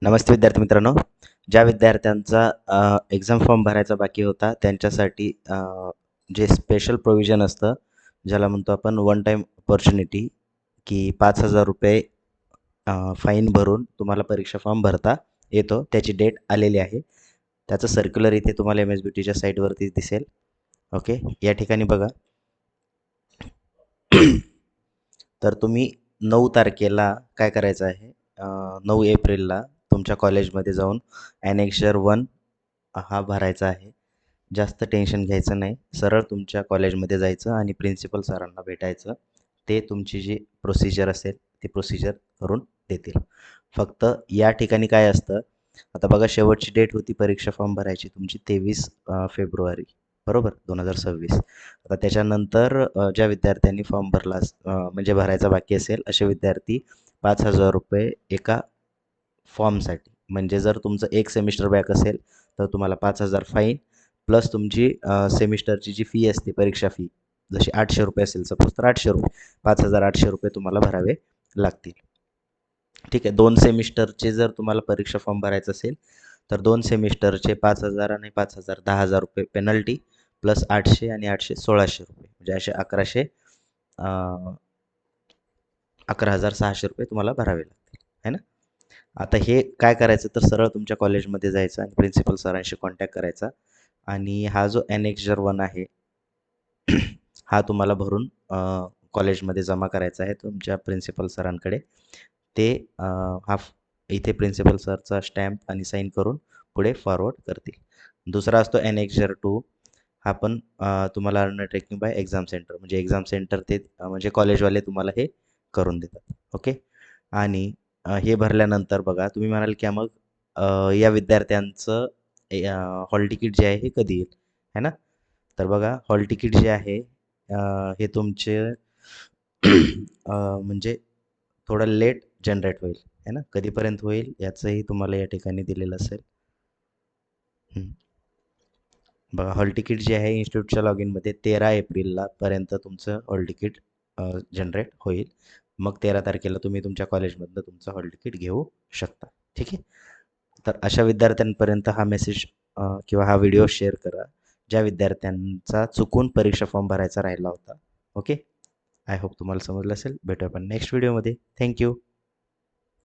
नमस्ते विद्यार्थी मित्रांनो. ज्या विद्यार्थ्यांचा एक्झाम फॉर्म भरायचा बाकी होता त्यांच्यासाठी जे स्पेशल प्रोव्हिजन असतं, ज्याला म्हणतो आपण वन टाईम अपॉर्च्युनिटी, की ₹5,000 फाईन भरून तुम्हाला परीक्षा फॉर्म भरता येतो. त्याची डेट आलेली आहे. त्याचं सर्क्युलर इथे तुम्हाला MSBTच्या साईटवरती दिसेल. ओके. या ठिकाणी बघा. तर तुम्ही 9 तारखेला काय करायचं आहे, 9 एप्रिलला तुमच्या कॉलेजमध्ये जाऊन ॲनेक्झर 1 हा भरायचा आहे. जास्त टेन्शन घ्यायचं नाही. सरळ तुमच्या कॉलेजमध्ये जायचं आणि प्रिन्सिपल सरांना भेटायचं. ते तुमची जी प्रोसिजर असेल, ती प्रोसिजर करून देतील. फक्त या ठिकाणी काय असतं, आता बघा शेवटची डेट होती परीक्षा फॉर्म भरायची तुमची 23 फेब्रुवारी, बरोबर? 2026. आता त्याच्यानंतर ज्या विद्यार्थ्यांनी फॉर्म म्हणजे भरायचा बाकी असेल, असे विद्यार्थी ₹5,000 एका फॉर्मसाठी. म्हणजे जर तुमचं एक सेमिस्टर बॅक असेल, तर तुम्हाला 5,000 फाईन प्लस तुमची सेमिस्टरची जी फी असते, परीक्षा फी, जशी ₹800 असेल सपोज, तर ₹800 ₹5,800 तुम्हाला भरावे लागतील. ठीक आहे. 2 सेमिस्टरचे जर तुम्हाला परीक्षा फॉर्म भरायचा असेल, तर 2 सेमिस्टरचे 5,000 आणि 5,000 ₹10,000 पेनल्टी प्लस 800 आणि 800 ₹1,600, म्हणजे असे 11,600 तुम्हाला भरावे लागतील, आहे ना? आता हे काय करायचं, तर सरळ तुमच्या कॉलेजमध्ये जायचं आणि प्रिन्सिपल सरांशी कॉन्टॅक्ट करायचा आणि हा जो ॲनेक्झर 1 आहे, हा तुम्हाला भरून कॉलेजमध्ये जमा करायचा आहे तुमच्या प्रिन्सिपल सरांकडे. ते हा इथे प्रिन्सिपल सरचा स्टॅम्प आणि साईन करून पुढे फॉरवर्ड करतील. दुसरा असतो ॲनेक्झर 2. हा पण तुम्हाला अंडरटेकिंग बाय एक्झाम सेंटर, म्हणजे एक्झाम सेंटर ते म्हणजे कॉलेजवाले तुम्हाला हे करून देतात. ओके. आणि हे भरल्यानंतर बघा तुम्ही म्हणाल की मग या विद्यार्थ्यांचं हॉल तिकीट जे आहे हे कधी येईल, है ना? तर बघा हॉल तिकीट जे आहे हे तुमचे म्हणजे थोडं लेट जनरेट होईल, आहे ना? कधीपर्यंत होईल याचंही तुम्हाला या ठिकाणी दिलेलं असेल. बघा हॉल तिकीट जे आहे इन्स्टिट्यूटच्या लॉगिनमध्ये 13 एप्रिलला पर्यंत तुमचं हॉल तिकीट जनरेट होईल. मग 13 तारखेला तुम्ही तुमच्या कॉलेजमधनं तुमचं हॉल तिकीट घेऊ शकता. ठीक आहे. तर अशा विद्यार्थ्यांपर्यंत हा मेसेज किंवा हा व्हिडिओ शेअर करा, ज्या विद्यार्थ्यांचा चुकून परीक्षा फॉर्म भरायचा राहिला होता. ओके. आय होप तुम्हाला समजलं असेल. भेटूया आपण नेक्स्ट व्हिडिओमध्ये. Thank you.